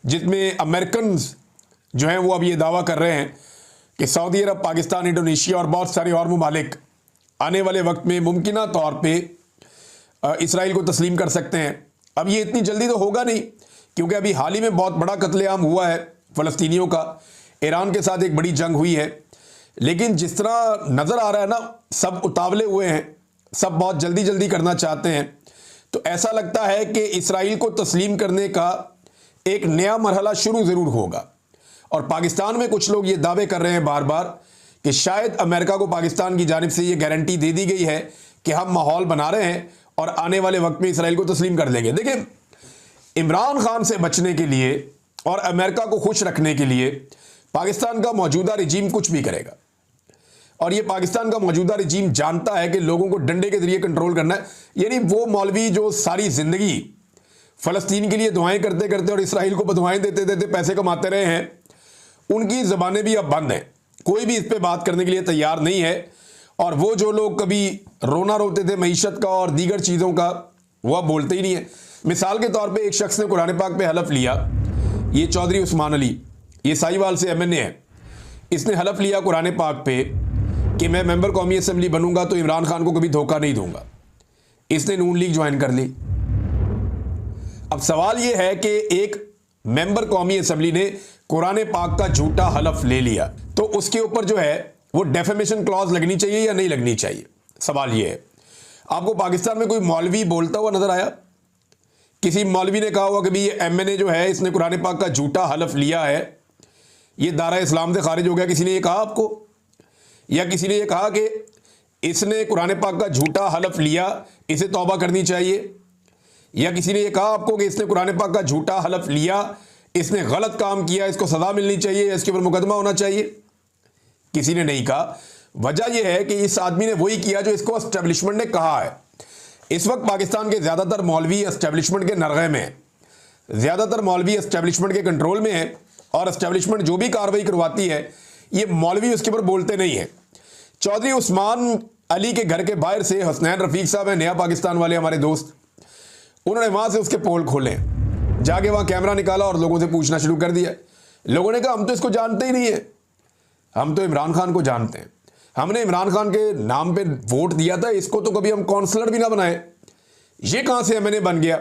जिसमें अमेरिकन जो हैं वो अब ये दावा कर रहे हैं कि सऊदी अरब, पाकिस्तान, इंडोनेशिया और बहुत सारे और ममालिक आने वाले वक्त में मुमकिना तौर पे इसराइल को तस्लीम कर सकते हैं। अब ये इतनी जल्दी तो होगा नहीं, क्योंकि अभी हाल ही में बहुत बड़ा कत्लेआम हुआ है फ़लस्तीनियों का। ईरान के साथ एक बड़ी जंग हुई है, लेकिन जिस तरह नज़र आ रहा है ना, सब उतावले हुए हैं, सब बहुत जल्दी जल्दी करना चाहते हैं। तो ऐसा लगता है कि इसराइल को तस्लीम करने का एक नया मरहला शुरू ज़रूर होगा। और पाकिस्तान में कुछ लोग ये दावे कर रहे हैं बार बार कि शायद अमेरिका को पाकिस्तान की जानिब से ये गारंटी दे दी गई है कि हम माहौल बना रहे हैं और आने वाले वक्त में इसराइल को तस्लीम कर लेंगे। देखिए, इमरान खान से बचने के लिए और अमेरिका को खुश रखने के लिए पाकिस्तान का मौजूदा रिजीम कुछ भी करेगा। और ये पाकिस्तान का मौजूदा रिजीम जानता है कि लोगों को डंडे के जरिए कंट्रोल करना है। यानी वो मौलवी जो सारी जिंदगी फ़लस्तीन के लिए दुआएं करते करते और इसराइल को बदुआएं देते देते पैसे कमाते रहे हैं, उनकी ज़बानें भी अब बंद हैं। कोई भी इस पे बात करने के लिए तैयार नहीं है। और वो जो लोग कभी रोना रोते थे मईशत का और दीगर चीज़ों का, वो अब बोलते ही नहीं है। मिसाल के तौर पे एक शख्स ने कुरान पाक पे हलफ लिया, ये चौधरी उस्मान अली, ये साहिवाल से MNA है। इसने हलफ लिया कुरान पाक पे कि मैं मेंबर कौमी असम्बली बनूंगा तो इमरान खान को कभी धोखा नहीं दूंगा। इसने नून लीग ज्वाइन कर ली। अब सवाल यह है कि एक मेंबर कौमी असम्बली ने कुरान पाक का झूठा हलफ ले लिया, तो उसके ऊपर जो है वो डेफेमेशन क्लॉज लगनी चाहिए या नहीं लगनी चाहिए? सवाल यह है। आपको पाकिस्तान में कोई मौलवी बोलता हुआ नजर आया? किसी मौलवी ने कहा हुआ कि भाई ये MNA जो है इसने कुरान पाक का झूठा हलफ लिया है, ये दायरा इस्लाम से खारिज हो गया? किसी ने ये कहा आपको? या किसी ने ये कहा कि इसने कुरान पाक का झूठा हलफ लिया, इसे तौबा करनी चाहिए? या किसी ने ये कहा आपको कि इसने कुरान पाक का झूठा हलफ लिया, इसने गलत काम किया, इसको सजा मिलनी चाहिए, इसके ऊपर मुकदमा होना चाहिए? किसी ने नहीं कहा। वजह यह है कि इस आदमी ने वही किया जो इसको एस्टेब्लिशमेंट ने कहा है। इस वक्त पाकिस्तान के ज़्यादातर मौलवी एस्टेब्लिशमेंट के नरगे में है, ज़्यादातर मौलवी एस्टेब्लिशमेंट के कंट्रोल में है, और एस्टेब्लिशमेंट जो भी कार्रवाई करवाती है ये मौलवी उसके ऊपर बोलते नहीं है। चौधरी उस्मान अली के घर के बाहर से हसनैन रफीक साहब है, नया पाकिस्तान वाले हमारे दोस्त, उन्होंने वहाँ से उसके पोल खोले, जाके वहाँ कैमरा निकाला और लोगों से पूछना शुरू कर दिया। लोगों ने कहा हम तो इसको जानते ही नहीं है, हम तो इमरान खान को जानते हैं, हमने इमरान खान के नाम पे वोट दिया था, इसको तो कभी हम काउंसलर भी ना बनाए, ये कहाँ से MNA बन गया?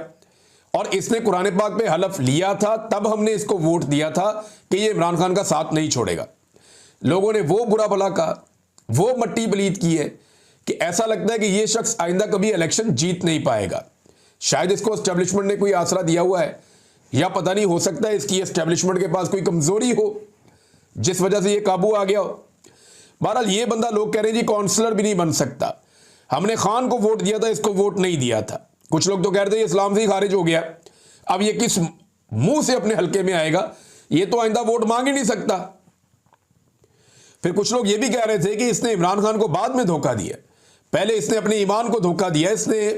और इसने कुरान पाक पे हलफ लिया था, तब हमने इसको वोट दिया था कि ये इमरान खान का साथ नहीं छोड़ेगा। लोगों ने वो बुरा भला कहा, वो मट्टी पलीत की है कि ऐसा लगता है कि ये शख्स आइंदा कभी इलेक्शन जीत नहीं पाएगा। शायद इसको एस्टेब्लिशमेंट ने कोई आसरा दिया हुआ है, या पता नहीं, हो सकता है इसकी एस्टेब्लिशमेंट के पास कोई कमजोरी हो जिस वजह से ये काबू आ गया हो। बहरहाल ये बंदा, लोग कह रहे हैं जी काउंसलर भी नहीं बन सकता, हमने खान को वोट दिया था, इसको वोट नहीं दिया था। कुछ लोग तो कह रहे थे ये इस्लाम से ही खारिज हो गया, अब ये किस मुंह से अपने हल्के में आएगा, ये तो आइंदा वोट मांग ही नहीं सकता। फिर कुछ लोग ये भी कह रहे थे कि इसने इमरान खान को बाद में धोखा दिया, पहले इसने अपने ईमान को धोखा दिया, इसने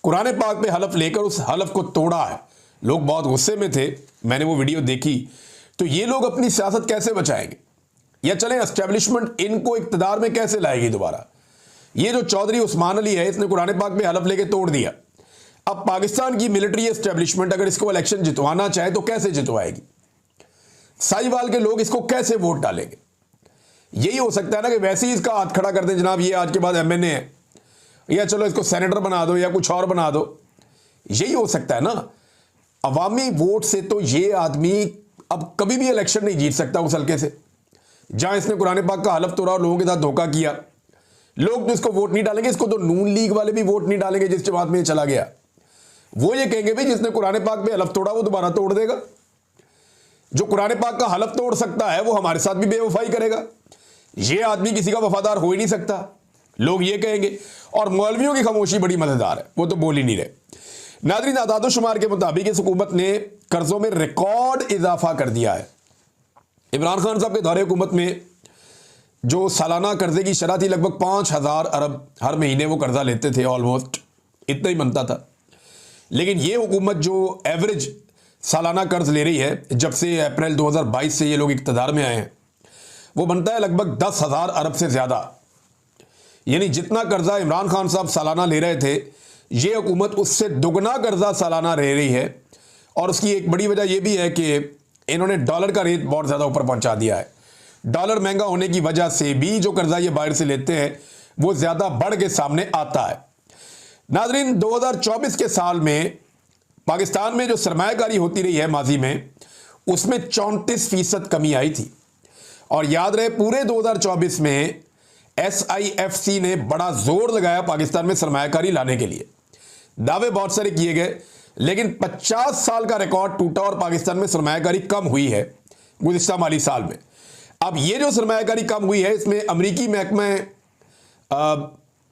कुरान पाक पे हलफ लेकर उस हलफ को तोड़ा है। लोग बहुत गुस्से में थे, मैंने वो वीडियो देखी। तो ये लोग अपनी सियासत कैसे बचाएंगे, या चलें एस्टेब्लिशमेंट इनको इक्तदार में कैसे लाएगी दोबारा? ये जो चौधरी उस्मान अली है, इसने कुरान पाक पे हलफ लेके तोड़ दिया। अब पाकिस्तान की मिलिट्री एस्टेब्लिशमेंट अगर इसको इलेक्शन जितवाना चाहे तो कैसे जितवाएगी? साहिवाल के लोग इसको कैसे वोट डालेंगे? यही हो सकता है ना कि वैसे ही इसका हाथ खड़ा कर दें, जनाब ये आज के बाद MNA है, या चलो इसको सेनेटर बना दो या कुछ और बना दो। यही हो सकता है ना। अवामी वोट से तो ये आदमी अब कभी भी इलेक्शन नहीं जीत सकता उस हल्के से, जहां इसने कुरान पाक का हलफ तोड़ा और लोगों के साथ धोखा किया। लोग तो इसको वोट नहीं डालेंगे, इसको तो नून लीग वाले भी वोट नहीं डालेंगे जिस जमात में ये चला गया। वो ये कहेंगे भाई जिसने कुरान पाक पे हलफ तोड़ा वो दोबारा तोड़ देगा। जो कुरान पाक का हलफ तोड़ सकता है वो हमारे साथ भी बेवफाई करेगा। ये आदमी किसी का वफादार हो ही नहीं सकता, लोग ये कहेंगे। और मौलवियों की खामोशी बड़ी मजेदार है, वो तो बोल ही नहीं रहे। नाज़रीन, आदाद-ओ-शुमार के मुताबिक इस हुकूमत ने कर्जों में रिकॉर्ड इजाफा कर दिया है। इमरान खान साहब के दौरे हुकूमत में जो सालाना कर्जे की शरह थी लगभग 5,000 अरब, हर महीने वो कर्जा लेते थे, ऑलमोस्ट इतना ही बनता था। लेकिन ये हुकूमत जो एवरेज सालाना कर्ज ले रही है जब से अप्रैल 2022 से ये लोग इक़्तिदार में आए हैं, वो बनता है लगभग 10,000 अरब से ज़्यादा। यानी जितना कर्जा इमरान खान साहब सालाना ले रहे थे, ये हुकूमत उससे दुगना कर्जा सालाना ले रही है। और उसकी एक बड़ी वजह यह भी है कि इन्होंने डॉलर का रेट बहुत ज़्यादा ऊपर पहुंचा दिया है। डॉलर महंगा होने की वजह से भी जो कर्जा ये बाहर से लेते हैं वो ज़्यादा बढ़ के सामने आता है। नाज़रीन, 2024 के साल में पाकिस्तान में जो सरमायाकारी होती रही है माजी में, उसमें 34% कमी आई थी। और याद रहे पूरे 2024 में SIFC ने बड़ा जोर लगाया पाकिस्तान में सरमायाकारी लाने के लिए। दावे बहुत सारे किए गए, लेकिन 50 साल का रिकॉर्ड टूटा और पाकिस्तान में सरमायाकारी कम हुई है गुज़िश्ता माली साल में। अब ये जो सरमायाकारी कम हुई है, इसमें अमरीकी महकमे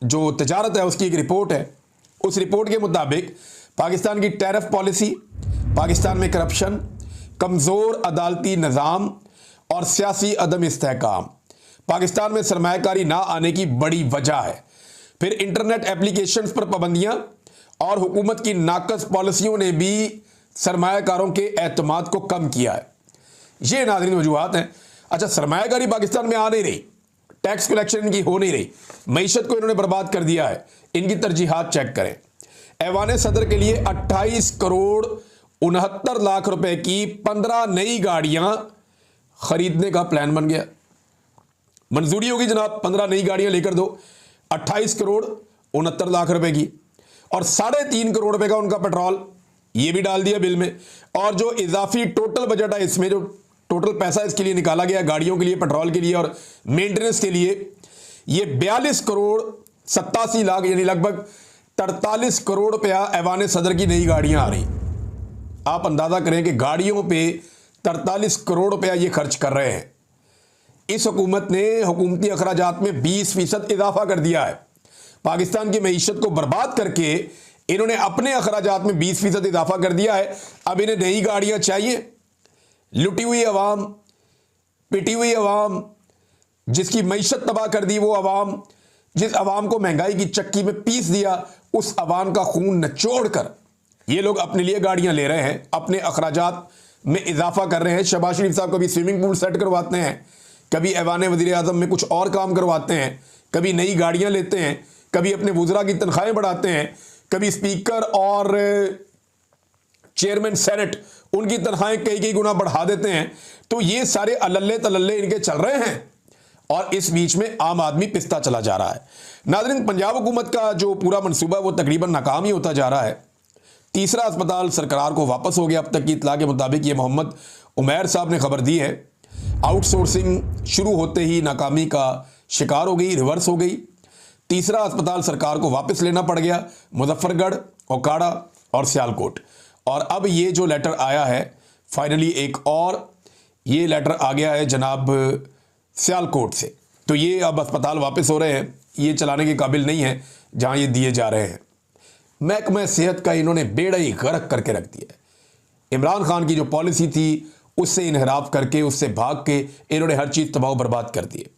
जो तजारत है उसकी एक रिपोर्ट है। उस रिपोर्ट के मुताबिक पाकिस्तान की टैरिफ पॉलिसी, पाकिस्तान में करप्शन, कमज़ोर अदालती निज़ाम और सियासी अदम इस्तेहकाम पाकिस्तान में सरमायाकारी ना आने की बड़ी वजह है। फिर इंटरनेट एप्लीकेशंस पर पाबंदियां और हुकूमत की नाकस पॉलिसियों ने भी सरमायाकारों के एतमाद को कम किया है। ये नाज़रीन वजूहात हैं। अच्छा, सरमायाकारी पाकिस्तान में आ नहीं रही, टैक्स कलेक्शन इनकी हो नहीं रही, मईशत को इन्होंने बर्बाद कर दिया है। इनकी तरजीहात चेक करें। ऐवान सदर के लिए 28 करोड़ 69 लाख रुपए की 15 नई गाड़ियां खरीदने का प्लान बन गया। मंजूरी होगी जनाब, 15 नई गाड़ियां लेकर दो, 28 करोड़ 69 लाख रुपए की, और 3.5 करोड़ रुपए का उनका पेट्रोल, ये भी डाल दिया बिल में। और जो इजाफी टोटल बजट है, इसमें जो टोटल पैसा इसके लिए निकाला गया गाड़ियों के लिए, पेट्रोल के लिए और मेंटेनेंस के लिए, ये 42 करोड़ 87 लाख यानी लगभग 43 करोड़ रुपया ऐवान सदर की नई गाड़ियां आ रही। आप अंदाजा करें कि गाड़ियों पे 43 करोड़ रुपया ये खर्च कर रहे हैं। इस हुकूमत ने हुकूमती अखराजात में 20% इजाफा कर दिया है। पाकिस्तान की मईशत को बर्बाद करके इन्होंने अपने अखराजात में 20% इजाफा कर दिया है। अब इन्हें नई गाड़ियां चाहिए। लुटी हुई अवाम, पिटी हुई अवाम, जिसकी मईशत तबाह कर दी, वो अवाम, जिस अवाम को महंगाई की चक्की में पीस दिया, उस अवाम का खून निचोड़ कर ये लोग अपने लिए गाड़ियां ले रहे हैं, अपने अखराजात में इजाफा कर रहे हैं। शहबाज शरीफ साहब कभी स्विमिंग पूल सेट करवाते हैं, कभी ऐवान वज़ीर आज़म में कुछ और काम करवाते हैं, कभी नई गाड़ियां लेते हैं, कभी अपने वुज़रा की तनख्वाहें बढ़ाते हैं, कभी स्पीकर और चेयरमैन सेनेट उनकी तनख्वाहें कई गुना बढ़ा देते हैं। तो ये सारे अल्ले तल्ले इनके चल रहे हैं और इस बीच में आम आदमी पिसता चला जा रहा है। नाज़रीन, पंजाब हुकूमत का जो पूरा मनसूबा वो तकरीबन नाकाम ही होता जा रहा है। तीसरा अस्पताल सरकार को वापस हो गया। अब तक की इतला के मुताबिक ये मोहम्मद उमैर साहब ने खबर दी है। आउटसोर्सिंग शुरू होते ही नाकामी का शिकार हो गई, रिवर्स हो गई। तीसरा अस्पताल सरकार को वापस लेना पड़ गया, मुजफ्फरगढ़, ओकाड़ा और सियालकोट। और अब ये जो लेटर आया है फाइनली, एक और ये लेटर आ गया है जनाब सियालकोट से। तो ये अब अस्पताल वापस हो रहे हैं, ये चलाने के काबिल नहीं है जहां ये दिए जा रहे हैं। महकमा सेहत का इन्होंने बेड़ा ही गर्क करके रख दिया है। इमरान खान की जो पॉलिसी थी उससे इनहराफ करके, उससे भाग के इन्होंने हर चीज़ तबाह बर्बाद कर दी है।